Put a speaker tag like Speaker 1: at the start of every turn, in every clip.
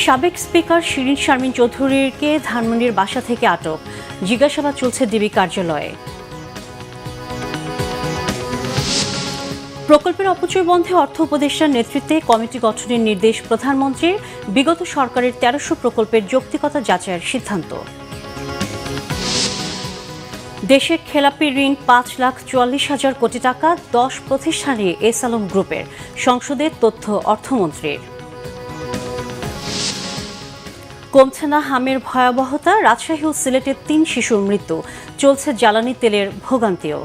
Speaker 1: সাবেক স্পিকার শিরিন শারমিন চৌধুরীকে ধানমন্ডির বাসা থেকে আটক, জিজ্ঞাসাবাদ চলছে ডিবি কার্যালয়ে। প্রকল্পের অপচয় বন্ধে অর্থ উপদেষ্টার নেতৃত্বে কমিটি গঠনের নির্দেশ প্রধানমন্ত্রীর। বিগত সরকারের ১৩০০ প্রকল্পের যৌক্তিকতা যাচাইয়ের সিদ্ধান্ত। দেশে খেলাপি ঋণ ৫,৪৪,০০০ কোটি টাকা, ১০ প্রতিষ্ঠানে এস আলম গ্রুপের, সংসদে তথ্য অর্থমন্ত্রীর। কমছে না হামের ভয়াবহতা, রাজশাহী ও সিলেটের ৩ শিশুর মৃত্যু, চলছে জ্বালানি তেলের ভোগান্তিও।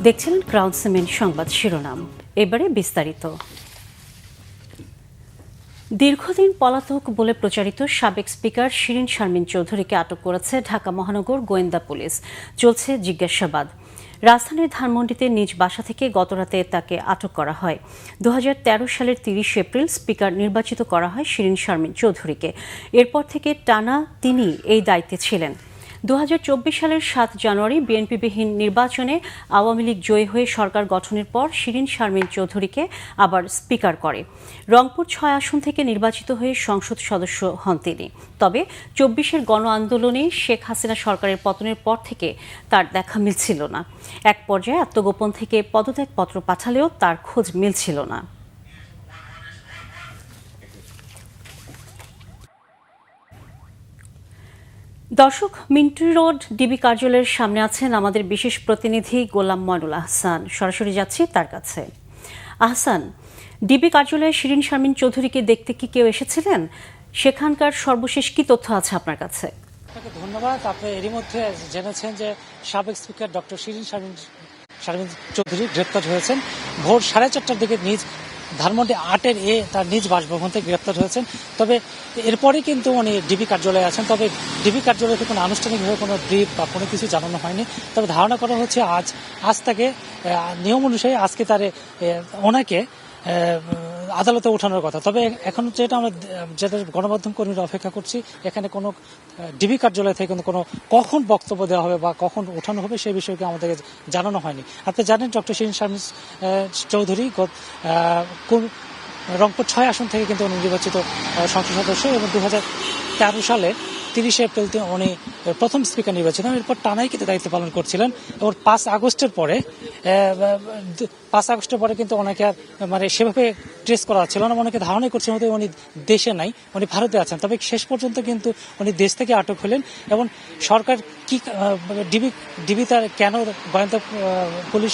Speaker 1: দেখছিলেন ক্রাউন সিমেন্ট সংবাদ শিরোনাম, এবারে বিস্তারিত। দীর্ঘদিন পলাতক বলে প্রচারিত সাবেক স্পিকার শিরিন শারমিন চৌধুরীকে আটক করেছে ঢাকা মহানগর গোয়েন্দা পুলিশ। চলছে জিজ্ঞাসাবাদ। রাজধানীর ধানমন্ডিতে নিজ বাসা থেকে গতরাতে তাকে আটক করা হয়। ২০১৩ সালের ৩০ এপ্রিল স্পিকার নির্বাচিত করা হয় শিরিন শারমিন চৌধুরীকে। এরপর থেকে টানা তিনি এই দায়িত্বে ছিলেন। ২০২৪ সালের ৭ জানুয়ারি বিএনপিবিহীন নির্বাচনে আওয়ামী লীগ জয়ী হয়ে সরকার গঠনের পর শিরিন শারমিন চৌধুরীকে আবার স্পিকার করে। রংপুর ৬ আসন থেকে নির্বাচিত হয়ে সংসদ সদস্য হন তিনি। তবে ২৪-এর গণ আন্দোলনে শেখ হাসিনা সরকারের পতনের পর থেকে তার দেখা মিলছিল না। এক পর্যায়ে আত্মগোপন থেকে পদত্যাগপত্র পাঠালেও তার খোঁজ মিলছিল না। দর্শক, মিন্টু রোড ডিবি কার্যালয়ের সামনে আছেন আমাদের বিশেষ প্রতিনিধি গোলাম ময়নুল আহসান। সরাসরি যাচ্ছি তার কাছে। আহসান, ডিবি কার্যালয়ে শিরিন শারমিন চৌধুরীকে দেখতে কি কেউ এসেছিলেন? সেখানকার সর্বশেষ কি তথ্য আছে আপনার কাছে?
Speaker 2: আপনাকে ধন্যবাদ। আপনি এরই মধ্যে জেনেছেন যে সাবেক স্পিকার ডক্টর শিরিন শারমিন চৌধুরী গ্রেপ্তার হয়েছেন। ভোর 4:30টার দিকে নিজ ধানমন্ডি ৮-এর তার নিজ বাসভবন থেকে গ্রেপ্তার হয়েছেন। তবে এরপরে কিন্তু উনি ডিবি কার্যালয়ে আছেন। তবে ডিবি কার্যালয় থেকে কোনো আনুষ্ঠানিকভাবে কোনো ব্রিফ বা কোনো কিছু জানানো হয়নি। তবে ধারণা করা হচ্ছে আজ তাকে নিয়ম অনুযায়ী আজকে ওনাকে আদালতে ওঠানোর কথা। তবে এখন যেটা আমরা যাদের গণমাধ্যম কর্মীরা অপেক্ষা করছি, এখানে কোনো ডিবি কার্যালয় থেকে কোনো কখন বক্তব্য দেওয়া হবে বা কখন ওঠানো হবে সেই বিষয়কে আমাদেরকে জানানো হয়নি। আপনি জানেন ডক্টর শিরিন শারমিন চৌধুরী রংপুর ৬ আসন থেকে কিন্তু উনি নির্বাচিত সংসদ সদস্য এবং ২০১৩ সালে ৩০ এপ্রিল উনি প্রথম স্পিকার নির্বাচিত। এরপর টানাই কিন্তু দায়িত্ব পালন করছিলেন এবং ৫ আগস্টের পরে কিন্তু ওনাকে আর সেভাবে ট্রেস করা হচ্ছিল না। অনেকে ধারণাই করছে উনি দেশে নাই, উনি ভারতে আছেন। তবে শেষ পর্যন্ত কিন্তু উনি দেশ থেকে আটক হলেন এবং সরকার কি ডিবি তার কেন গোয়েন্দা পুলিশ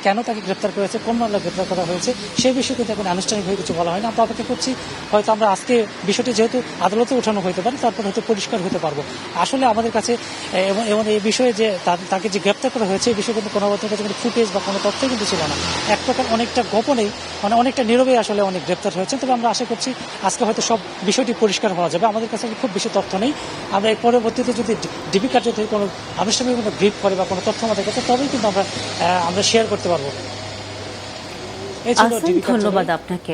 Speaker 2: কেন তাকে গ্রেপ্তার করেছে, কোন মামলায় গ্রেপ্তার করা হয়েছে সেই বিষয়ে কিন্তু এখন আনুষ্ঠানিকভাবে কিছু বলা হয়নি। আমরা অপেক্ষা করছি, হয়তো আমরা আজকে বিষয়টি যেহেতু আদালতে ওঠানো হতে পারে তারপর হয়তো পরিষ্কার হতে পারবো। আসলে আমাদের কাছে এবং এই বিষয়ে যে তাকে যে গ্রেপ্তার করা হয়েছে এই বিষয়ে কিন্তু কোনো ফুটেজ বা কোনো তথ্য কিন্তু ছিল না। এক প্রকার অনেকটা গোপনেই অনেকটা নীরবে আসলে অনেক গ্রেপ্তার হয়েছে। তবে আমরা আশা করছি আজকে হয়তো সব বিষয়টি পরিষ্কার হওয়া যাবে। আমাদের কাছে খুব বেশি তথ্য নেই। আমরা এর পরবর্তীতে যদি ডিবি কার্যালয় থেকে কোনো আনুষ্ঠানিক কোনো ব্রিফ করে বা কোনো তথ্য আমাদের কাছে তবেই কিন্তু আমরা শেয়ার করতে পারবো।
Speaker 1: ধন্যবাদ আপনাকে।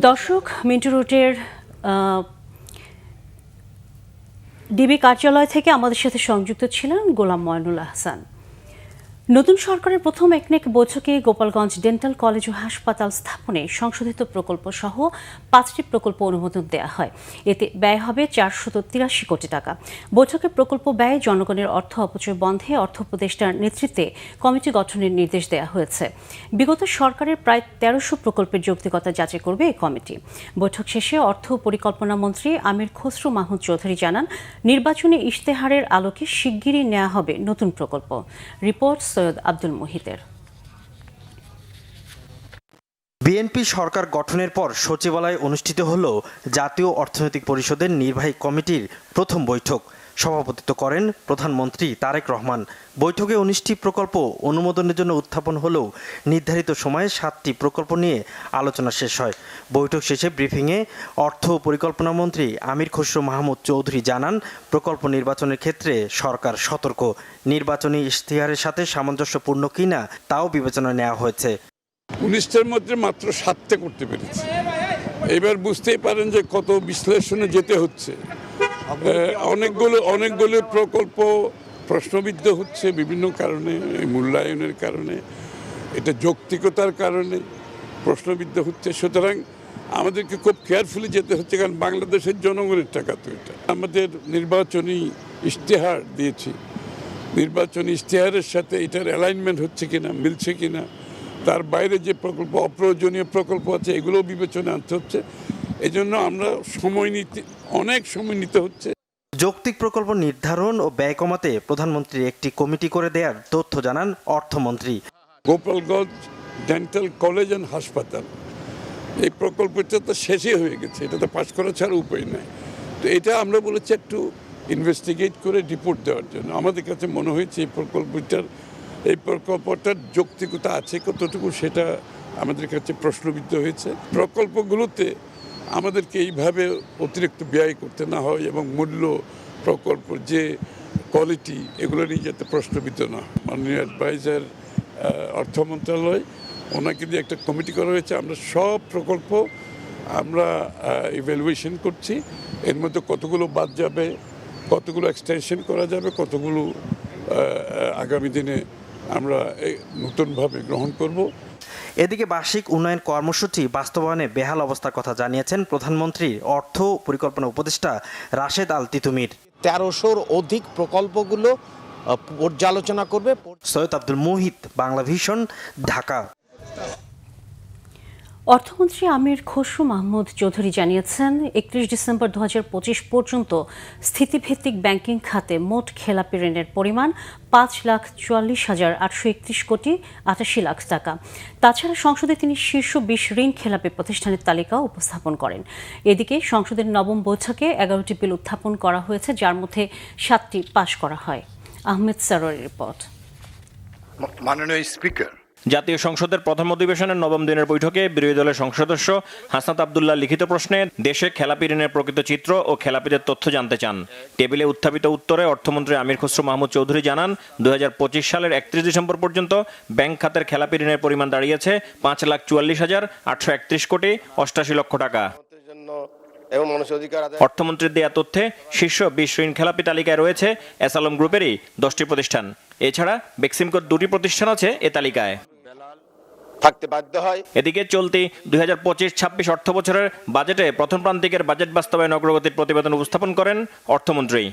Speaker 1: দর্শক, মিন্টু রোডের ডিবি কার্যালয় থেকে আমাদের সাথে সংযুক্ত ছিলেন গোলাম ময়নুল আহসান। নতুন সরকারের প্রথম একনেক বৈঠকে গোপালগঞ্জ ডেন্টাল কলেজ ও হাসপাতাল স্থাপনে সংশোধিত প্রকল্প সহ 5টি প্রকল্প অনুমোদন দেওয়া হয়। এতে ব্যয় হবে 483 কোটি টাকা। বৈঠকে প্রকল্প ব্যয়ে জনগণের অর্থ অপচয় বন্ধে অর্থ উপদেষ্টার নেতৃত্বে কমিটি গঠনের নির্দেশ দেওয়া হয়েছে। বিগত সরকারের প্রায় ১৩০০ প্রকল্পের যৌক্তিকতা যাচাই করবে এই কমিটি। বৈঠক শেষে অর্থ পরিকল্পনা মন্ত্রী আমির খসরু মাহমুদ চৌধুরী জানান, নির্বাচনী ইশতেহারের আলোকে শিগগিরই নেওয়া হবে নতুন প্রকল্প। রিপোর্ট সৈয়দ আব্দুল মুহিতের।
Speaker 3: বিএনপি সরকার গঠনের পর সচিবালয়ে অনুষ্ঠিত হল জাতীয় অর্থনৈতিক পরিষদের নির্বাহী কমিটির প্রথম বৈঠক। সভাপতিত্ব করেন প্রধানমন্ত্রী তারেক রহমান। বৈঠকে 19টি প্রকল্প অনুমোদনের জন্য উত্থাপন হলেও নির্ধারিত সময়ে 7টি প্রকল্প নিয়ে আলোচনা শেষ হয়। বৈঠক শেষে ব্রিফিংয়ে অর্থ ও পরিকল্পনা মন্ত্রী আমির খসরু মাহমুদ চৌধুরী জানান, প্রকল্প নির্বাচনের ক্ষেত্রে সরকার সতর্ক। নির্বাচনী ইশতেহারের সাথে সামঞ্জস্যপূর্ণ কিনা তাও বিবেচনায় নেওয়া হয়েছে।
Speaker 4: 19টার মধ্যে মাত্র 7টা করতে পেরেছে। এবার বুঝতেই পারেন যে কত বিশ্লেষণে যেতে হচ্ছে। অনেকগুলো প্রকল্প প্রশ্নবিদ্ধ হচ্ছে বিভিন্ন কারণে, মূল্যায়নের কারণে, এটা যৌক্তিকতার কারণে। প্রশ্নবিদ্ধ হচ্ছে। সুতরাং আমাদেরকে খুব কেয়ারফুলি যেতে হচ্ছে, কারণ বাংলাদেশের জনগণের টাকা তো এটা। আমাদের নির্বাচনী ইশতেহার দিয়েছি, নির্বাচনী ইশতেহারের সাথে এটার অ্যালাইনমেন্ট হচ্ছে কিনা, মিলছে কিনা, তার বাইরে যে প্রকল্প, অপ্রয়োজনীয় প্রকল্প আছে, এগুলোও বিবেচনা আনতে হচ্ছে। এজন্য আমরা অনেক সময় নিতে হচ্ছে।
Speaker 3: যৌক্তিক প্রকল্প নির্ধারণ ও ব্যয় কমাতে প্রধানমন্ত্রী একটি কমিটি করে দেওয়ার তথ্য জানান অর্থমন্ত্রী।
Speaker 4: গোপালগঞ্জ ডেন্টাল কলেজ অ্যান্ড হাসপাতাল, এই প্রকল্পটা তো শেষই হয়ে গেছে, এটা তো পাশ করা ছাড়া উপায় নাই। তো এটা আমরা বলেছি একটু ইনভেস্টিগেট করে রিপোর্ট দেওয়ার জন্য। আমাদের কাছে মনে হয়েছে এই প্রকল্পটার যৌক্তিকতা আছে কতটুকু, সেটা আমাদের কাছে প্রশ্নবিদ্ধ হয়েছে। প্রকল্পগুলোতে আমাদেরকে এইভাবে অতিরিক্ত ব্যয় করতে না হয় এবং মূল্য, প্রকল্প যে কোয়ালিটি, এগুলো নিয়ে যাতে প্রশ্নবিদ্ধ না হয়। মাননীয় অ্যাডভাইজার অর্থ মন্ত্রণালয়, ওনাকে দিয়ে একটা কমিটি করা হয়েছে। আমরা সব প্রকল্প আমরা ইভ্যালুয়েশন করছি, এর মধ্যে কতগুলো বাদ যাবে, কতগুলো এক্সটেনশন করা যাবে, কতগুলো আগামী দিনে আমরা নতুনভাবে গ্রহণ করব।
Speaker 3: এদিকে বার্ষিক উন্নয়ন কর্মসূচি বাস্তবায়নে বেহাল অবস্থার কথা জানিয়েছেন প্রধানমন্ত্রীর অর্থ পরিকল্পনা উপদেষ্টা রাশেদ আল তিতুমির।
Speaker 5: 1300-র অধিক প্রকল্পগুলো পর্যালোচনা করবে।
Speaker 3: সৈয়দ আব্দুল মুহিত, বাংলা ভিশন, ঢাকা।
Speaker 1: অর্থমন্ত্রী আমির খসরু মাহমুদ চৌধুরী জানিয়েছেন, 31 ডিসেম্বর 2025 পর্যন্ত স্থিতিভিত্তিক ব্যাংকিং খাতে মোট খেলাপি ঋণের পরিমাণ 5,44,831 কোটি 88 লাখ টাকা। তাছাড়া সংসদে তিনি শীর্ষ 20 ঋণ খেলাপি প্রতিষ্ঠানের তালিকা উপস্থাপন করেন। এদিকে সংসদের নবম বৈঠকে 11টি বিল উত্থাপন করা হয়েছে, যার মধ্যে 7টি পাশ করা হয়। আহমেদ সারোয়ারের রিপোর্ট।
Speaker 6: মাননীয় স্পিকার,
Speaker 7: জাতীয় সংসদের প্রথম অধিবেশনের নবম দিনের বৈঠকে বিরোধী দলের সংসদ সদস্য হাসনাত আব্দুল্লাহ লিখিত প্রশ্নে দেশে খেলাপি ঋণের প্রকৃত চিত্র ও খেলাপিদের তথ্য জানতে চান। টেবিলে উত্থাপিত উত্তরে অর্থমন্ত্রী আমির খসরু মাহমুদ চৌধুরী জানান, 2025 সালের 31 ডিসেম্বর পর্যন্ত ব্যাংক খাতের খেলাপি ঋণের পরিমাণ দাঁড়িয়েছে 5,44,831 কোটি 88 লক্ষ টাকা। অর্থমন্ত্রীর দেয়া তথ্যে শীর্ষ 20 ঋণ খেলাপি তালিকায় রয়েছে এসালম গ্রুপেরই 10টি প্রতিষ্ঠান। এছাড়া বেক্সিমকোর 2টি প্রতিষ্ঠান আছে এ তালিকায়।
Speaker 6: থাকতে বাধ্য হয়।
Speaker 7: এদিকে চলতি 2025-26 অর্থ বছরের বাজেটে প্রথম প্রান্তিকের বাজেট বাস্তবায়ন অগ্রগতির প্রতিবেদন উপস্থাপন করেন অর্থমন্ত্রী।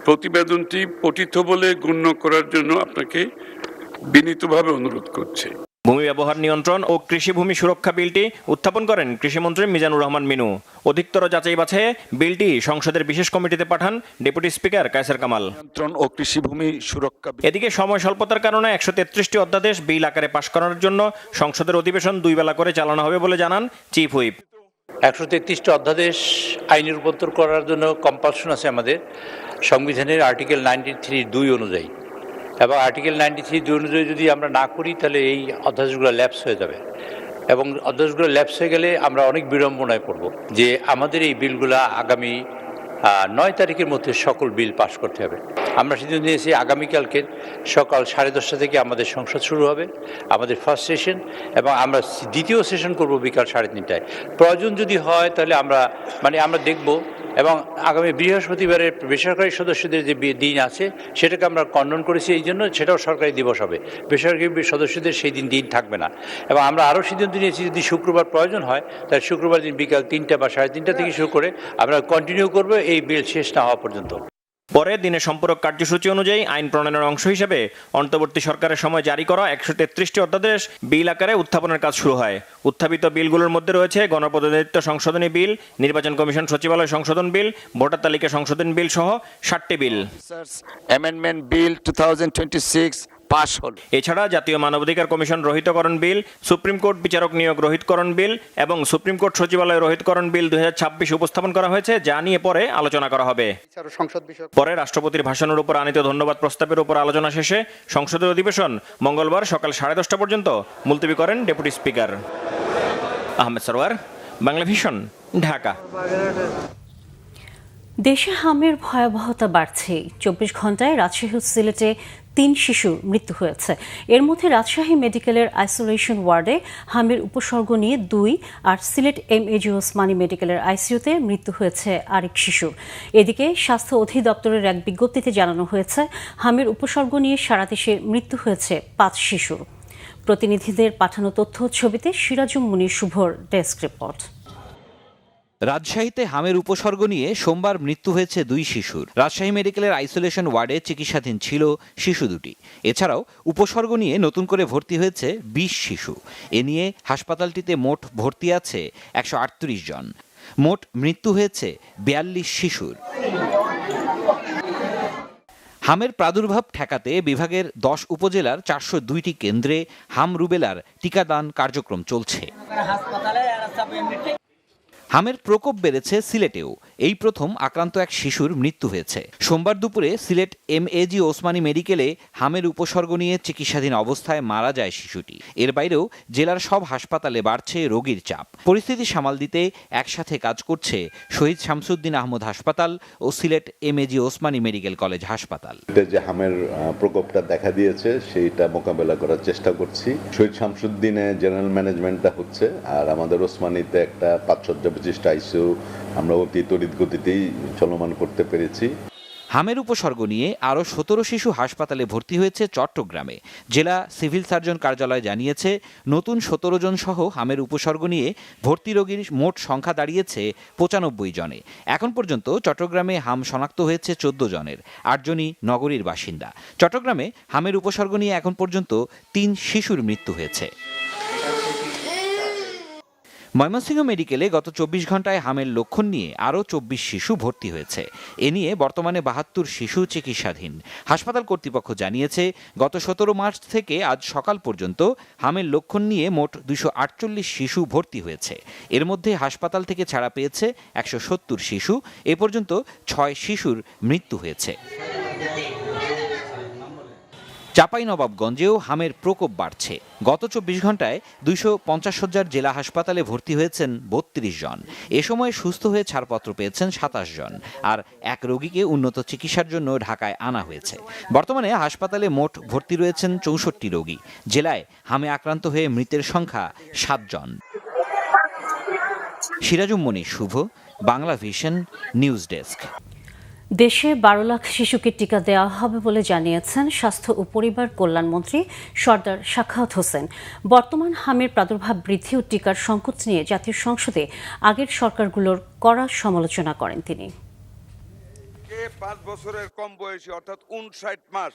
Speaker 4: প্রতিবেদনটি পঠিত বলে গণ্য করার জন্য আপনাকে বিনীতভাবে অনুরোধ করছি।
Speaker 7: ভূমি ব্যবহার নিয়ন্ত্রণ ও কৃষি ভূমি সুরক্ষা বিলটি উত্থাপন করেন কৃষিমন্ত্রী মিজানুর রহমান মিনু। অধিকতর যাচাই বাছাইয়ে বিলটি সংসদের বিশেষ কমিটিতে পাঠান ডেপুটি স্পিকার কায়সার কামাল।
Speaker 6: নিয়ন্ত্রণ ও কৃষি ভূমি সুরক্ষা।
Speaker 7: এদিকে সময় স্বল্পতার কারণে 133টি অধ্যাদেশ বিল আকারে পাশ করানোর জন্য সংসদের অধিবেশন 2 বেলা করে চালানো হবে বলে জানান চিফ হুইপ।
Speaker 8: 133টি অধ্যাদেশ আইনে রূপান্তর করার জন্য কম্পালশন আছে আমাদের সংবিধানের আর্টিকেল 93(2) অনুযায়ী, এবং আর্টিকেল 93(2) অনুযায়ী যদি আমরা না করি তাহলে এই অধ্যাদেশগুলো ল্যাপস হয়ে যাবে, এবং অধ্যাদেশগুলো ল্যাপস হয়ে গেলে আমরা অনেক বিড়ম্বনায় পড়ব। যে আমাদের এই বিলগুলো আগামী 9 তারিখের মধ্যে সকল বিল পাস করতে হবে। আমরা সিদ্ধান্ত নিয়েছি আগামীকালকে সকাল 10:30 থেকে আমাদের সংসদ শুরু হবে, আমাদের ফার্স্ট সেশন, এবং আমরা দ্বিতীয় সেশন করব বিকাল 3:30টায়। প্রয়োজন যদি হয় তাহলে আমরা দেখব, এবং আগামী বৃহস্পতিবারের বেসরকারি সদস্যদের যে দিন আছে সেটাকে আমরা কন্ডন করেছি, এই জন্য সেটাও সরকারি দিবস হবে। বেসরকারি সদস্যদের সেই দিন থাকবে না। এবং আমরা আরও সিদ্ধান্ত নিয়েছি যদি শুক্রবার প্রয়োজন হয় তাহলে শুক্রবার দিন বিকাল 3টা বা 3:30 থেকে শুরু করে আমরা কন্টিনিউ করব এই বিল শেষ না হওয়া পর্যন্ত।
Speaker 7: পরে দিনে সম্পূরক কার্যসূচি অনুযায়ী আইন প্রণয়নের অংশ হিসেবে অন্তর্বর্তী সরকারের সময় জারি করা 133টি অধ্যাদেশ বিল আকারে উত্থাপনের কাজ শুরু হয়। উত্থাপিত বিলগুলোর মধ্যে রয়েছে গণপ্রতিনিধিত্ব সংশোধনী বিল, নির্বাচন কমিশন সচিবালয় সংশোধন বিল, ভোটার তালিকা সংশোধন বিল সহ 7টি বিল।
Speaker 6: অ্যামেন্ডমেন্ট বিল 2026 পাস হল।
Speaker 7: এছাড়া জাতীয় মানবাধিকার কমিশন রহিতকরণ বিল, সুপ্রিম কোর্ট বিচারক নিয়োগ রহিতকরণ বিল এবং সুপ্রিম কোর্ট সচিবালয় রহিতকরণ বিল 2026 উপস্থাপন করা হয়েছে, যা নিয়ে পরে আলোচনা করা হবে। পরে রাষ্ট্রপতির ভাষণের উপর আনীত ধন্যবাদ প্রস্তাবের উপর আলোচনা শেষে সংসদের অধিবেশন মঙ্গলবার সকাল 10:30 পর্যন্ত মুলতবি করেন deputy speaker. Ahmed Sarwar, Bangla vision, Dhaka.
Speaker 1: দেশে হামের ভয়াবহতা বাড়ছে। 24 ঘন্টায় রাজশাহী ও সিলেটে 3 শিশুর মৃত্যু হয়েছে। এর মধ্যে রাজশাহী মেডিকেলের আইসোলেশন ওয়ার্ডে হামের উপসর্গ নিয়ে 2 আর সিলেট MAG ওসমানী মেডিকেলের ICUতে মৃত্যু হয়েছে আরেক শিশুর। এদিকে স্বাস্থ্য অধিদপ্তরের এক বিজ্ঞপ্তিতে জানানো হয়েছে হামের উপসর্গ নিয়ে সারা দেশে মৃত্যু হয়েছে 5 শিশুর। প্রতিনিধিদের পাঠানো তথ্য ছবিতে সিরাজুম মুনির শুভর ডেস্ক রিপোর্ট।
Speaker 9: রাজশাহীতে হামের উপসর্গ নিয়ে সোমবার মৃত্যু হয়েছে 2 শিশুর। রাজশাহী মেডিকেলের আইসোলেশন ওয়ার্ডে চিকিৎসাধীন ছিল শিশু দুটি। এছাড়াও উপসর্গ নিয়ে নতুন করে ভর্তি হয়েছে 20 শিশু। এ নিয়ে হাসপাতালটিতে মোট ভর্তি আছে 138 জন। মোট মৃত্যু হয়েছে 42 শিশুর। হামের প্রাদুর্ভাব ঠেকাতে বিভাগের 10 উপজেলার 402টি কেন্দ্রে হাম রুবেলার টিকাদান কার্যক্রম চলছে। হামের প্রকোপ বেড়েছে সিলেটেও। এই প্রথম আক্রান্ত এক শিশুর মৃত্যু হয়েছে। সোমবার দুপুরে সিলেট এমএজি ওসমানী মেডিকেলে হামের উপসর্গ নিয়ে চিকিৎসাধীন অবস্থায় মারা যায় শিশুটি। এর বাইরেও জেলার সব হাসপাতালে বাড়ছে রোগীর চাপ। পরিস্থিতি সামাল দিতে একসাথে কাজ করছে শহীদ শামসুদ্দিন আহমদ হাসপাতাল ও Sylhet MAG Osmani medical college হাসপাতাল।
Speaker 10: যে হামের প্রকোপটা দেখা দিয়েছে সেইটা মোকাবেলা করার চেষ্টা করছি। শহীদ শামসুদ্দিনে জেনারেল ম্যানেজমেন্টটা হচ্ছে, আর আমাদের ওসমানীতে একটা 5 শয্যা বিশিষ্ট আইসিইউ আমরা অতি তড়িৎ গতিতেই চলমান করতে পেরেছি।
Speaker 9: হামের উপসর্গ নিয়ে আরও 17 শিশু হাসপাতালে ভর্তি হয়েছে চট্টগ্রামে। জেলা সিভিল সার্জন কার্যালয় জানিয়েছে নতুন 17 জন সহ হামের উপসর্গ নিয়ে ভর্তি রোগীর মোট সংখ্যা দাঁড়িয়েছে 95 জনে। এখন পর্যন্ত চট্টগ্রামে হাম শনাক্ত হয়েছে 14 জনের, 8 জনই নগরীর বাসিন্দা। চট্টগ্রামে হামের উপসর্গ নিয়ে এখন পর্যন্ত 3 শিশুর মৃত্যু হয়েছে। ময়মনসিংহ মেডিকেলে গত 24 ঘন্টায় হামের লক্ষণ নিয়ে আরও 24 শিশু ভর্তি হয়েছে। এ নিয়ে বর্তমানে 72 শিশু চিকিৎসাধীন। হাসপাতাল কর্তৃপক্ষ জানিয়েছে গত 17 মার্চ থেকে আজ সকাল পর্যন্ত হামের লক্ষণ নিয়ে মোট 248 শিশু ভর্তি হয়েছে। এর মধ্যে হাসপাতাল থেকে ছাড়া পেয়েছে 170 শিশু। এ পর্যন্ত 6 শিশুর মৃত্যু হয়েছে। চাঁপাইনবাবগঞ্জেও হামের প্রকোপ বাড়ছে। গত 24 ঘন্টায় 250 শয্যার জেলা হাসপাতালে ভর্তি হয়েছেন 32 জন। এ সময় সুস্থ হয়ে ছাড়পত্র পেয়েছেন 27 জন, আর এক রোগীকে উন্নত চিকিৎসার জন্য ঢাকায় আনা হয়েছে। বর্তমানে হাসপাতালে মোট ভর্তি রয়েছেন 64 রোগী। জেলায় হামে আক্রান্ত হয়ে মৃতের সংখ্যা 7 জন। সিরাজুম মুনির শুভ, বাংলা ভিশন, নিউজ ডেস্ক।
Speaker 1: দেশে 12 লাখ শিশুকে টিকা দেওয়া হবে বলে জানিয়েছেন স্বাস্থ্য ও পরিবার কল্যাণমন্ত্রী সরদার সাখাওয়াত হোসেন। বর্তমান হামের প্রাদুর্ভাব বৃদ্ধি ও টিকার সংকট নিয়ে জাতীয় সংসদে আগের সরকারগুলোর কড়া সমালোচনা করেন তিনি।
Speaker 11: 5 বছরের কম বয়সী অর্থাৎ 59 মাস,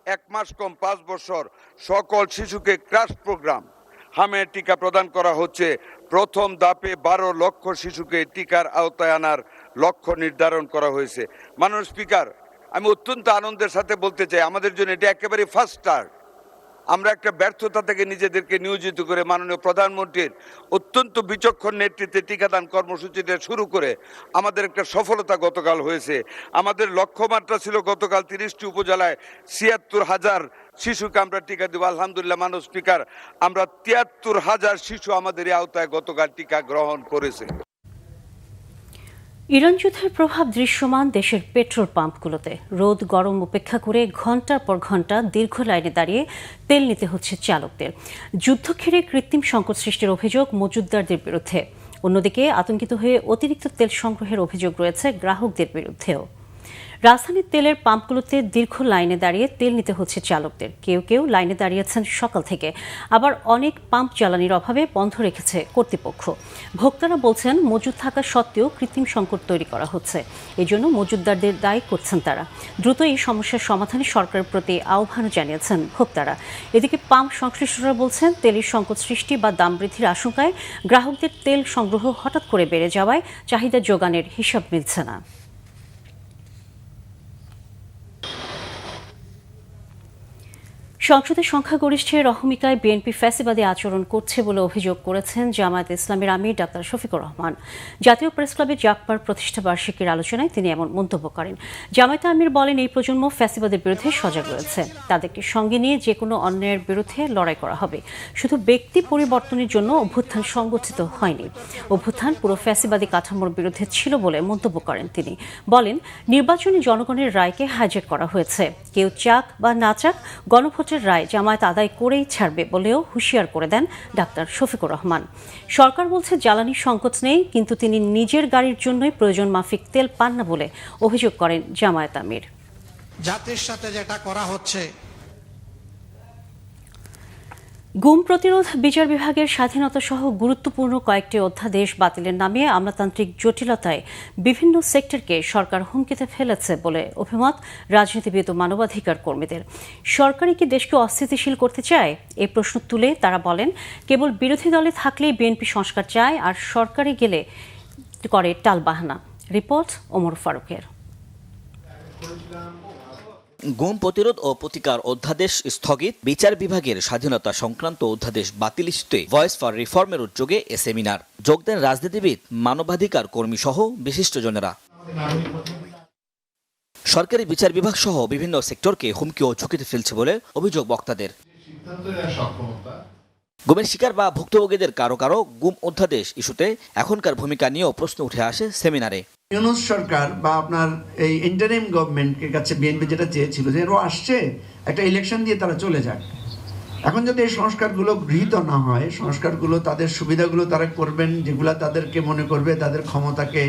Speaker 11: 1 মাস কম 5 বছর সকল শিশুকে ক্রাশ প্রোগ্রাম হামের টিকা প্রদান করা হচ্ছে। প্রথম ধাপে 12 লক্ষ শিশুকে টিকার আওতায় আনার লক্ষ্য নির্ধারণ করা হয়েছে। মাননীয় স্পিকার, আমি অত্যন্ত আনন্দের সাথে বলতে চাই আমাদের জন্য এটা একেবারে ফার্স্ট স্টার্ট। আমরা একটা ব্যর্থতা থেকে নিজেদেরকে নিয়োজিত করে মাননীয় প্রধানমন্ত্রীর অত্যন্ত বিচক্ষণ নেতৃত্বে টিকাদান কর্মসূচিটা শুরু করে আমাদের একটা সফলতা গতকাল হয়েছে। আমাদের লক্ষ্যমাত্রা ছিল গতকাল 30টি উপজেলায় ৭৬,০০০ শিশুকে আমরা টিকা দেব। আলহামদুলিল্লাহ মাননীয় স্পিকার, আমরা ৭৩,০০০ শিশু আমাদের এই আওতায় গতকাল টিকা গ্রহণ করেছে।
Speaker 1: ইরান যুদ্ধের প্রভাব দৃশ্যমান দেশের পেট্রোল পাম্পগুলোতে। রোদ গরম উপেক্ষা করে ঘন্টার পর ঘন্টা দীর্ঘ লাইনে দাঁড়িয়ে তেল নিতে হচ্ছে চালকদের। যুদ্ধ ঘিরে কৃত্রিম সংকট সৃষ্টির অভিযোগ মজুতদারদের বিরুদ্ধে। অন্যদিকে আতঙ্কিত হয়ে অতিরিক্ত তেল সংগ্রহের অভিযোগ রয়েছে গ্রাহকদের বিরুদ্ধেও। রাজধানীর তেলের পাম্পগুলোতে দীর্ঘ লাইনে দাঁড়িয়ে তেল নিতে হচ্ছে চালকদের। কেউ কেউ লাইনে দাঁড়িয়েছেন সকাল থেকে, আবার অনেক পাম্প জ্বালানির অভাবে বন্ধ রেখেছে কর্তৃপক্ষ। ভোক্তারা বলছেন মজুদ থাকা সত্ত্বেও কৃত্রিম সংকট তৈরি করা হচ্ছে। এজন্য মজুতদারদের দায়ী করছেন তারা। দ্রুত এই সমস্যার সমাধানে সরকারের প্রতি আহ্বানও জানিয়েছেন ভোক্তারা। এদিকে পাম্প সংশ্লিষ্টরা বলছেন তেলের সংকট সৃষ্টি বা দাম বৃদ্ধির আশঙ্কায় গ্রাহকদের তেল সংগ্রহ হঠাৎ করে বেড়ে যাওয়ায় চাহিদা যোগানের হিসাব মিলছে না। সংসদে সংখ্যাগরিষ্ঠের রহমিকায় বিএনপি ফ্যাসিবাদী আচরণ করছে বলে অভিযোগ করেছেন জামায়াতে ইসলামীর আমির ডাক্তার শফিকুর রহমান। জাতীয় প্রেসক্লাবে জাগবার প্রতিষ্ঠা বার্ষিকীর আলোচনায় তিনি এমন মন্তব্য করেন। জামায়াতে আমির বলেন, এই প্রজন্ম ফ্যাসিবাদের বিরুদ্ধে সজাগ রয়েছে। তাদেরকে সঙ্গে নিয়ে যে কোনো অন্যায়ের বিরুদ্ধে লড়াই করা হবে। শুধু ব্যক্তি পরিবর্তনের জন্য অভ্যুত্থান সংগঠিত হয়নি। অভ্যুত্থান পুরো ফ্যাসিবাদী কাঠামোর বিরুদ্ধে ছিল বলে মন্তব্য করেন তিনি। বলেন, নির্বাচনে জনগণের রায়কে হাইজ্যাক করা হয়েছে। কেউ চাক বা না চাক, গণভোটের রায় জামায়াত আদায় করেই ছাড়বে বলেও হুঁশিয়ার করে দেন ডাক্তার শফিকুর রহমান। সরকার বলছে জ্বালানি সংকট নেই, কিন্তু তিনি নিজের গাড়ির জন্যই প্রয়োজন মাফিক তেল পান না বলে অভিযোগ করেন জামায়াত আমির।
Speaker 12: জাতির সাথে যেটা করা হচ্ছে,
Speaker 1: গুম প্রতিরোধ বিচার বিভাগের স্বাধীনতা সহ গুরুত্বপূর্ণ কয়েকটি অধ্যাদেশ বাতিলের নামে আমলাতান্ত্রিক জটিলতায় বিভিন্ন সেক্টরকে সরকার হুমকিতে ফেলেছে বলে অভিমত রাজনীতিবিদ ও মানবাধিকার কর্মীদের। সরকারই কি দেশকে অস্থিতিশীল করতে চায়? এই প্রশ্ন তুলে তারা বলেন, কেবল বিরোধী দলে থাকলেই বিএনপি সংস্কার চায়, আর সরকারে গেলে করে টালবাহানা। রিপোর্ট ওমর ফারুকের।
Speaker 12: গুম প্রতিরোধ ও প্রতিকার অধ্যাদেশ স্থগিত, বিচার বিভাগের স্বাধীনতা সংক্রান্ত অধ্যাদেশ বাতিল ইস্যুতে ভয়েস ফর রিফর্মের উদ্যোগে এ সেমিনার। যোগ দেন রাজনীতিবিদ, মানবাধিকার কর্মী সহ বিশিষ্টজনেরা। সরকারি বিচার বিভাগ সহ বিভিন্ন সেক্টরকে হুমকি ও ঝুঁকিতে ফেলছে বলে অভিযোগ বক্তাদের। গুমের শিকার বা ভুক্তভোগীদের কারো কারো গুম অধ্যাদেশ ইস্যুতে এখনকার ভূমিকা নিয়েও প্রশ্ন উঠে আসে সেমিনারে।
Speaker 13: ইউনূস সরকার বা আপনার এই ইন্টারিম গভর্নমেন্টের কাছে বিএনপি যেটা চেয়েছিল যে এরা আসছে একটা ইলেকশন দিয়ে তারা চলে যায়। এখন যদি এই সংস্কারগুলো গৃহীত না হয়, সংস্কারগুলো তাদের সুবিধাগুলো তারা করবেন যেগুলো তাদেরকে মনে করবে তাদের ক্ষমতাকে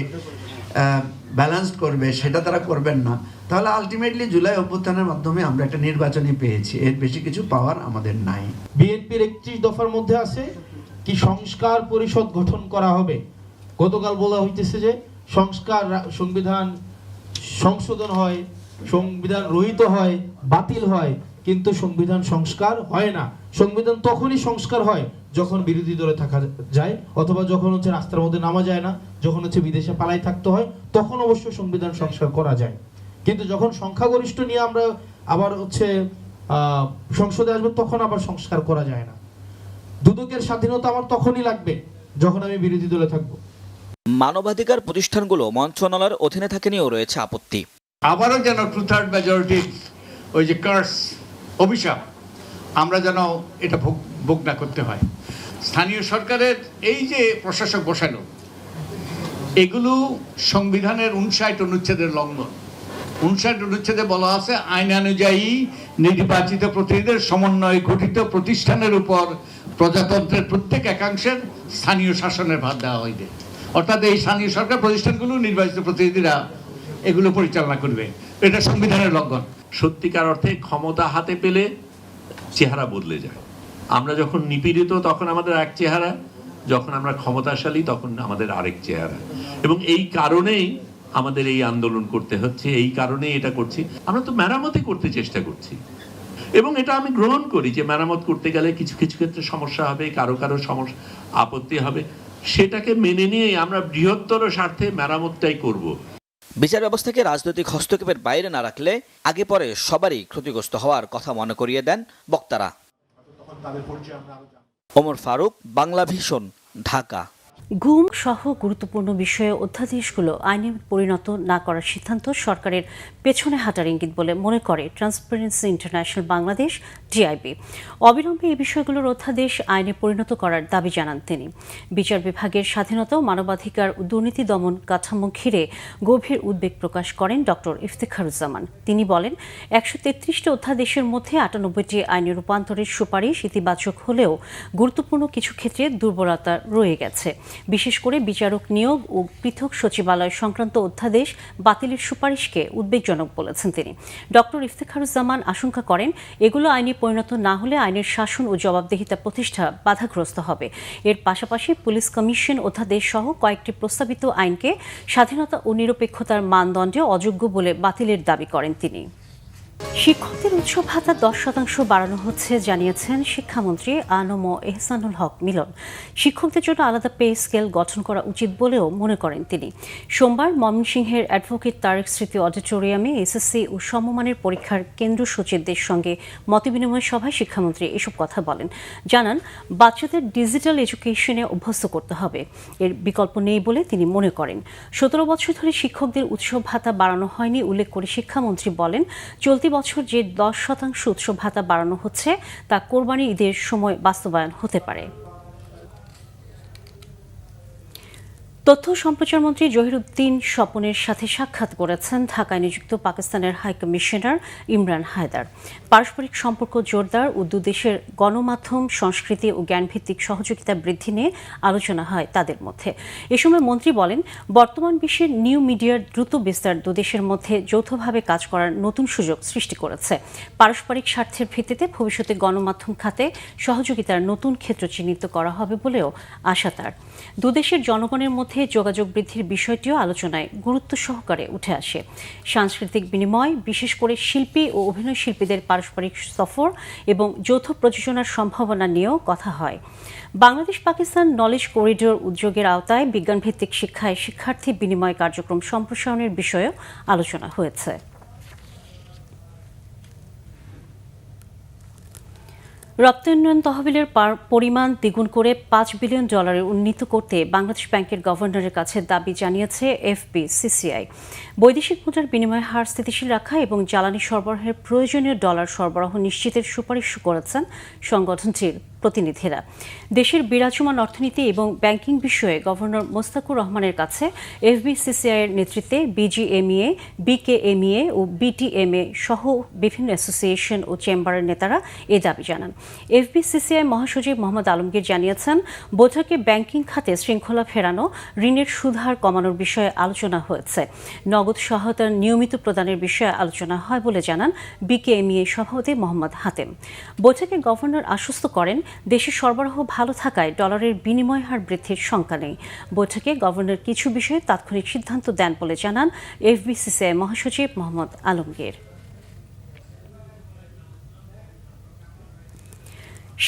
Speaker 13: ব্যালেন্স করবে, সেটা তারা করবেন না, তাহলে আলটিমেটলি জুলাই অভ্যুত্থানের মাধ্যমে আমরা একটা নির্বাচনী পেয়েছি, এর বেশি কিছু পাওয়ার আমাদের নাই।
Speaker 14: বিএনপির 31 দফার মধ্যে আছে কি সংস্কার পরিষদ গঠন করা হবে। গতকাল বলা হইতেছে যে সংবিধান সংশোধন হয়, সংবিধান রহিত হয়, বাতিল হয়, কিন্তু সংবিধান সংস্কার হয় না। সংবিধান তখনই সংস্কার হয় যখন বিরোধী দলে থাকা যায়, অথবা যখন রাস্তার মধ্যে নামা যায় না, যখন বিদেশে পালাই থাকতে হয়, তখন অবশ্য সংবিধান সংস্কার করা যায়। কিন্তু যখন সংখ্যাগরিষ্ঠ নিয়ে আমরা আবার সংসদে আসবো, তখন আবার সংস্কার করা যায় না। দুদকের স্বাধীনতা আমার তখনই লাগবে যখন আমি বিরোধী দলে থাকবো।
Speaker 12: মানবাধিকার প্রতিষ্ঠানগুলো মন্ত্রণালয়ের অধীনে থাকে নিয়েও রয়েছে আপত্তি।
Speaker 15: আবারও যেন 2/3 মেজরিটি ওই যে কার্স, অভিশাপ, আমরা যেন এটা ভোগ না করতে হয়। স্থানীয় সরকারের এই যে প্রশাসক বসানো, এগুলো সংবিধানের 59 অনুচ্ছেদের লঙ্ঘন। 59 অনুচ্ছেদে বলা আছে, আইন অনুযায়ী নির্বাচিত প্রতিনিধিদের সমন্বয়ে গঠিত প্রতিষ্ঠানের উপর প্রজাতন্ত্রের প্রত্যেক একাংশের স্থানীয় শাসনের ভার দেওয়া হইবে। অর্থাৎ এই স্থানীয় সরকার প্রতিষ্ঠানগুলো নির্বাচিত প্রতিনিধিরা এগুলো পরিচালনা করবে। এটা সংবিধানের লঙ্ঘন।
Speaker 16: সত্যিকার অর্থে ক্ষমতা হাতে পেলে চেহারা বদলে যায়। আমরা যখন নিপীড়িত তখন আমাদের এক চেহারা, যখন আমরা ক্ষমতাশালী তখন আমাদের আরেক চেহারা। এবং এই কারণেই আমাদের এই আন্দোলন করতে হচ্ছে, এই কারণেই এটা করছি। আমরা তো মেরামতি করতে চেষ্টা করছি, এবং এটা আমি গ্রহণ করি যে মেরামত করতে গেলে কিছু কিছু ক্ষেত্রে সমস্যা হবে, কারো সমস্যা আপত্তি হবে, সেটাকে মেনে নিয়ে আমরা বৃহত্তর স্বার্থে মেরামতটাই করব।
Speaker 12: বিচার ব্যবস্থাকে রাজনৈতিক হস্তক্ষেপের বাইরে না রাখলে আগে পরে সবারই ক্ষতিগ্রস্ত হওয়ার কথা মনে করিয়ে দেন বক্তারা। ওমর ফারুক, বাংলা ভিশন, ঢাকা।
Speaker 1: গুম সহ গুরুত্বপূর্ণ বিষয়ে অধ্যাদেশগুলো আইনে পরিণত না করার সিদ্ধান্ত সরকারের পেছনে হাঁটার ইঙ্গিত বলে মনে করে ট্রান্সপারেন্সি ইন্টারন্যাশনাল বাংলাদেশ, টিআইবি। অবিলম্বে এই বিষয়গুলোর অধ্যাদেশ আইনে পরিণত করার দাবি জানান তিনি। বিচার বিভাগের স্বাধীনতা ও মানবাধিকার ও দুর্নীতি দমন কাঠামো ঘিরে গভীর উদ্বেগ প্রকাশ করেন ডক্টর ইফতেখারুজ্জামান। তিনি বলেন, 133টি অধ্যাদেশের মধ্যে 98টি আইনে রূপান্তরের সুপারিশ ইতিবাচক হলেও গুরুত্বপূর্ণ কিছু ক্ষেত্রে দুর্বলতা রয়ে গেছে। বিশেষ করে বিচারক নিয়োগ ও পৃথক সচিবালয় সংক্রান্ত অধ্যাদেশ বাতিলের সুপারিশকে উদ্বেগজনক বলেছেন তিনি। ডক্টর ইফতেখারুজ্জামান আশঙ্কা করেন, এগুলো আইনে পরিণত না হলে আইনের শাসন ও জবাবদিহিতা প্রতিষ্ঠা বাধাগ্রস্ত হবে। এর পাশাপাশি পুলিশ কমিশন অধ্যাদেশ সহ কয়েকটি প্রস্তাবিত আইনকে স্বাধীনতা ও নিরপেক্ষতার মানদণ্ডে অযোগ্য বলে বাতিলের দাবি করেন তিনি। শিক্ষকদের উৎসব ভাতা 10% বাড়ানো হচ্ছে জানিয়েছেন শিক্ষামন্ত্রী আনম এহসানুল হক মিলন। শিক্ষকদের জন্য আলাদা পে স্কেল গঠন করা উচিত বলেও মনে করেন তিনি। সোমবার ময়মনসিংহের অ্যাডভোকেট তারেক স্মৃতি অডিটোরিয়ামে এসএসসি ও সমমানের পরীক্ষার কেন্দ্র সচিবদের সঙ্গে মতবিনিময় সভায় শিক্ষামন্ত্রী এসব কথা বলেন। জানান, বাচ্চাদের ডিজিটাল এডুকেশনে অভ্যস্ত করতে হবে, এর বিকল্প নেই বলে তিনি মনে করেন। 17 বছর ধরে শিক্ষকদের উৎসব ভাতা বাড়ানো হয়নি উল্লেখ করে শিক্ষামন্ত্রী বলেন, চলতি বছর যে 10% উৎসব ভাতা বাড়ানো হচ্ছে তা কোরবানি ঈদের সময় বাস্তবায়ন হতে পারে। তথ্য ও সম্প্রচার মন্ত্রী জহিরুদ্দিন স্বপনের সাথে সাক্ষাৎ করেছেন ঢাকায় নিযুক্ত পাকিস্তানের হাই কমিশনার ইমরান হায়দার। পারস্পরিক সম্পর্ক জোরদার ও দুদেশের গণমাধ্যম, সংস্কৃতি ও জ্ঞানভিত্তিক সহযোগিতা বৃদ্ধি নিয়ে আলোচনা হয় তাদের মধ্যে। এ সময় মন্ত্রী বলেন, বর্তমান বিশ্বের নিউ মিডিয়ার দ্রুত বিস্তার দুদেশের মধ্যে যৌথভাবে কাজ করার নতুন সুযোগ সৃষ্টি করেছে। পারস্পরিক স্বার্থের ভিত্তিতে ভবিষ্যতে গণমাধ্যম খাতে সহযোগিতার নতুন ক্ষেত্র চিহ্নিত করা হবে বলেও আশা তার। দুদেশের জনগণের মধ্যে যোগাযোগ বৃদ্ধির বিষয়টিও আলোচনায় গুরুত্ব সহকারে উঠে আসে। সাংস্কৃতিক বিনিময়, বিশেষ করে শিল্পী ও অভিনয় শিল্পীদের পারস্পরিক সফর এবং যৌথ প্রযোজনার সম্ভাবনা নিয়েও কথা হয়। বাংলাদেশ পাকিস্তান নলেজ করিডোর উদ্যোগের আওতায় বিজ্ঞানভিত্তিক শিক্ষায় শিক্ষার্থী বিনিময় কার্যক্রম সম্প্রসারণের বিষয়েও আলোচনা হয়েছে। রপ্তানি উন্নয়ন তহবিলের পরিমাণ দ্বিগুণ করে $5 বিলিয়ন উন্নীত করতে বাংলাদেশ ব্যাংকের গভর্নরের কাছে দাবি জানিয়েছে এফবিসিসিআই। বৈদেশিক মুদ্রার বিনিময় হার স্থিতিশীল রাখা এবং জ্বালানি সরবরাহের প্রয়োজনীয় ডলার সরবরাহ নিশ্চিতের সুপারিশ করেছেন সংগঠনটির প্রতিনিধিরা। দেশের বিরাজমান অর্থনীতি এবং ব্যাংকিং বিষয়ে গভর্নর মোস্তাকুর রহমানের কাছে এফবিসিসিআই এর নেতৃত্বে বিজিএমইএ, বিকেএমইএ ও বিটিএমএ সহ বিভিন্ন অ্যাসোসিয়েশন ও চেম্বারের নেতারা এ দাবি জানান। এফবিসিসিআই মহাসচিব মোহাম্মদ আলমগীর জানিয়েছেন, বৈঠকে ব্যাংকিং খাতে শৃঙ্খলা ফেরানো, ঋণের সুদহার কমানোর বিষয়ে আলোচনা হয়েছে। নগদ সহায়তার নিয়মিত প্রদানের বিষয়ে আলোচনা হয় বলে জানান বিকেএমইএ সভাপতি মোহাম্মদ হাতেম। বৈঠকে গভর্নর আশ্বস্ত করেন, দেশের সরবরাহ ভালো থাকায় ডলারের বিনিময় হার বৃদ্ধির শঙ্কা নেই। বৈঠকে গভর্নর কিছু বিষয়ে তাৎক্ষণিক সিদ্ধান্ত দেন বলে জানান এফবিসিসিআই মহাসচিব মোহাম্মদ আলমগীর।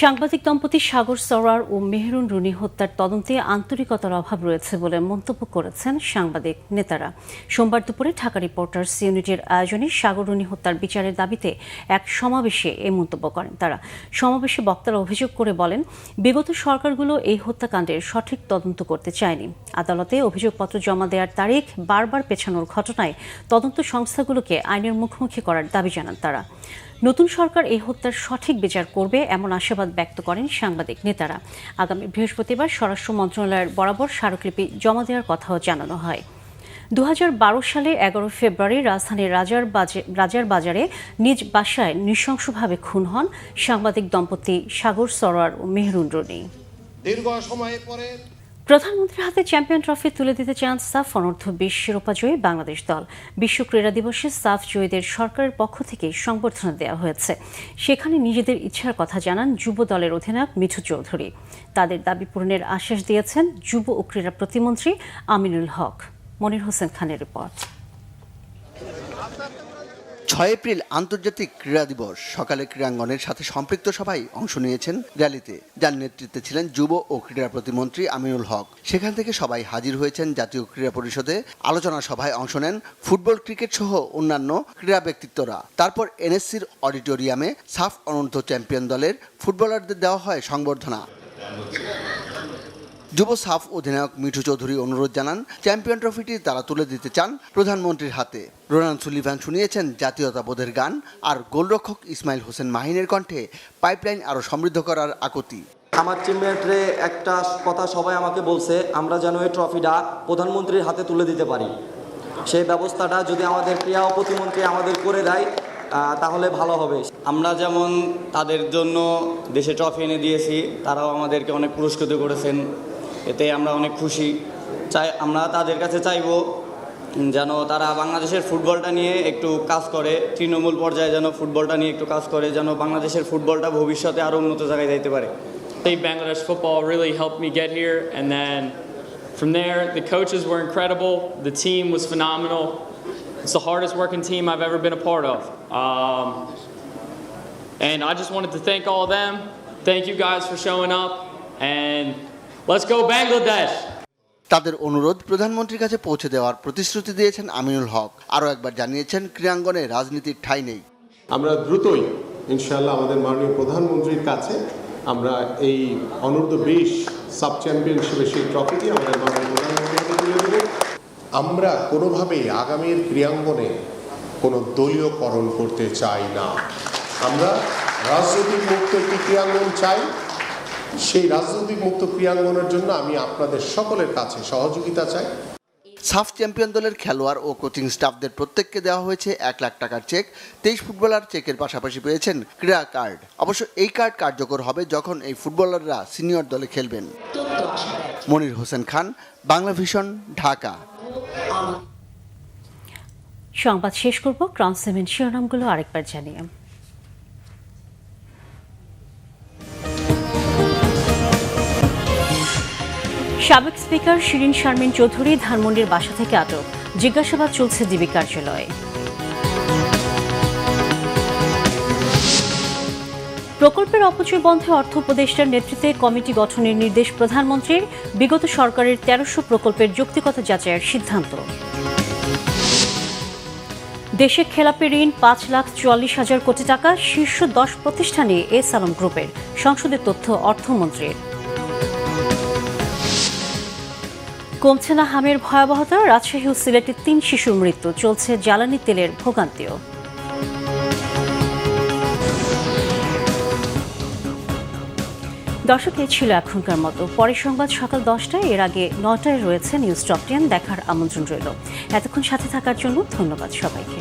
Speaker 1: সাংবাদিক দম্পতি সাগর সরোয়ার ও মেহরুন রুনি হত্যার তদন্তে আন্তরিকতার অভাব রয়েছে বলে মন্তব্য করেছেন সাংবাদিক নেতারা। সোমবার দুপুরে ঢাকা রিপোর্টার্স ইউনিটের আয়োজনে সাগর রুনি হত্যার বিচারের দাবিতে এক সমাবেশে এই মন্তব্য করেন তারা। সমাবেশে বক্তারা অভিযোগ করে বলেন, বিগত সরকারগুলো এই হত্যাকাণ্ডের সঠিক তদন্ত করতে চায়নি। আদালতে অভিযোগপত্র জমা দেওয়ার তারিখ বারবার পেছানোর ঘটনায় তদন্ত সংস্থাগুলোকে আইনের মুখোমুখি করার দাবি জানান তারা। নতুন সরকার এই হত্যার সঠিক বিচার করবে এমন আশাবাদ ব্যক্ত করেন সাংবাদিক নেতারা। আগামী বৃহস্পতিবার স্বরাষ্ট্র মন্ত্রণালয়ের বরাবর স্মারকলিপি জমা দেওয়ার কথাও জানানো হয়। 2012 সালে 11 ফেব্রুয়ারি রাজধানীর রাজার বাজারে নিজ বাসায় নৃশংসভাবে খুন হন সাংবাদিক দম্পতি সাগর সরোয়ার ও মেহরুন রুনি।
Speaker 5: দীর্ঘ সময়ের পরে
Speaker 1: প্রধানমন্ত্রীর হাতে চ্যাম্পিয়ন ট্রফি তুলে দিতে চান সাফ অনূর্ধ্ব 20 শিরোপাজয়ী বাংলাদেশ দল। বিশ্ব ক্রীড়া দিবসে সাফ জয়ীদের সরকারের পক্ষ থেকে সংবর্ধনা দেওয়া হয়েছে। সেখানে নিজেদের ইচ্ছার কথা জানান যুব দলের অধিনায়ক মিঠু চৌধুরী। তাদের দাবি পূরণের আশ্বাস দিয়েছেন যুব ও ক্রীড়া প্রতিমন্ত্রী আমিনুল হক। মনির হোসেন খানের রিপোর্ট।
Speaker 17: 6 এপ্রিল আন্তর্জাতিক ক্রীড়া দিবস। সকালে ক্রীড়াঙ্গনের সাথে সম্পৃক্ত সভায় অংশ নিয়েছেন র্যালিতে, যার নেতৃত্বে ছিলেন যুব ও ক্রীড়া প্রতিমন্ত্রী আমিনুল হক। সেখান থেকে সবাই হাজির হয়েছেন জাতীয় ক্রীড়া পরিষদে। আলোচনা সভায় অংশ নেন ফুটবল, ক্রিকেট সহ অন্যান্য ক্রীড়া ব্যক্তিত্বরা। তারপর এনএসসির অডিটোরিয়ামে সাফ অনূর্ধ্ব চ্যাম্পিয়ন দলের ফুটবলারদের দেওয়া হয় সংবর্ধনা। যুব সাফ অধিনায়ক মিঠু চৌধুরী অনুরোধ জানান, চ্যাম্পিয়ন ট্রফিটি তারা তুলে দিতে চান প্রধানমন্ত্রীর হাতে। রোনান সুলিভান শুনিয়েছেন জাতীয়তাবোধের গান, আর গোলরক্ষক ইসমাইল হোসেন মাহিনের কণ্ঠে পাইপলাইন আরও সমৃদ্ধ করার আকুতি।
Speaker 18: আমার টিমমেটরে একটা কথা সবাই আমাকে বলছে, আমরা যেন এই ট্রফিটা প্রধানমন্ত্রীর হাতে তুলে দিতে পারি। সেই ব্যবস্থাটা যদি আমাদের ক্রীড়া প্রতিমন্ত্রী আমাদের করে দেয় তাহলে ভালো হবে।
Speaker 19: আমরা যেমন তাদের জন্য দেশে ট্রফি এনে দিয়েছি, তারাও আমাদেরকে অনেক পুরস্কৃত করেছেন, এতে আমরা অনেক খুশি। আমরা তাদের কাছে চাইব যেন তারা বাংলাদেশের ফুটবলটা নিয়ে একটু কাজ করে, তৃণমূল পর্যায়ে যেন ফুটবলটা নিয়ে একটু কাজ করে, যেন বাংলাদেশের ফুটবলটা ভবিষ্যতে আরও উন্নত জায়গায় যাইতে পারে।
Speaker 20: I think Bangladesh football really helped me get here, and then from there the coaches were incredible, the team was phenomenal. It's the hardest working team I've ever been a part of, and I just wanted to thank all of them. Thank you guys for showing up, and let's go Bangladesh!
Speaker 17: তাদের অনুরোধ প্রধানমন্ত্রীর কাছে পৌঁছে দেওয়ার প্রতিশ্রুতি দিয়েছেন আমিনুল হক। আরও একবার জানিয়েছেন, ক্রীড়াঙ্গনে রাজনীতির ঠাঁই নেই।
Speaker 21: আমরা দ্রুতই ইনশাআল্লাহ আমাদের মাননীয় প্রধানমন্ত্রীর কাছে আমরা এই অনূর্ধ্ব 20 সাব চ্যাম্পিয়নশিপের সেই ট্রফিটি আমাদের মাননীয় প্রধানমন্ত্রীকে তুলে দেব। আমরা কোনোভাবেই আগামীর ক্রীড়াঙ্গনে কোনো দলীয়করণ করতে চাই না। আমরা রাজনৈতিক মুক্ত একটি ক্রীড়াঙ্গন চাই, সেই রাজনৈতিক মুক্ত ক্রীড়াঙ্গনের জন্য আমি আপনাদের সকলের কাছে সহযোগিতা চাই।
Speaker 17: সাফ চ্যাম্পিয়ন দলের খেলোয়াড় ও কোচিং স্টাফদের প্রত্যেককে দেওয়া হয়েছে 1 লাখ টাকার চেক। 23 ফুটবলার চেকের পাশাপাশি পেয়েছেন ক্রীড়া কার্ড। অবশ্য এই কার্ড কার্যকর হবে যখন এই ফুটবলাররা সিনিয়র দলে খেলবেন। মনির হোসেন খান, বাংলা ভিশন, ঢাকা।
Speaker 1: সংবাদ শেষ করব ক্রাউন সিমেন্ট শিরোনামগুলো আরেকবার জানিয়ে। সাবেক স্পিকার শিরিন শারমিন চৌধুরী ধানমন্ডির বাসা থেকে আটক, জিজ্ঞাসাবাদ চলছে ডিবি কার্যালয়ে। প্রকল্পের অপচয় বন্ধে অর্থ উপদেষ্টার নেতৃত্বে কমিটি গঠনের নির্দেশ প্রধানমন্ত্রীর, বিগত সরকারের 1300 প্রকল্পের যৌক্তিকতা যাচাইয়ের সিদ্ধান্ত। দেশে খেলাপি ঋণ 5,44,000 কোটি টাকা, শীর্ষ 10 প্রতিষ্ঠানে এস আলম গ্রুপের, সংসদে তথ্য অর্থমন্ত্রীর। কমছে না হামের ভয়াবহতা, রাজশাহী ও সিলেটে 3 শিশুর মৃত্যু, চলছে জ্বালানি তেলের ভোগান্তিও। দর্শক, এই ছিল এখনকার মতো। পরের সংবাদ সকাল 10টায়, এর আগে 9টায় রয়েছে নিউজ টপ 10 দেখার আমন্ত্রণ রইল। এতক্ষণ সাথে থাকার জন্য ধন্যবাদ সবাইকে।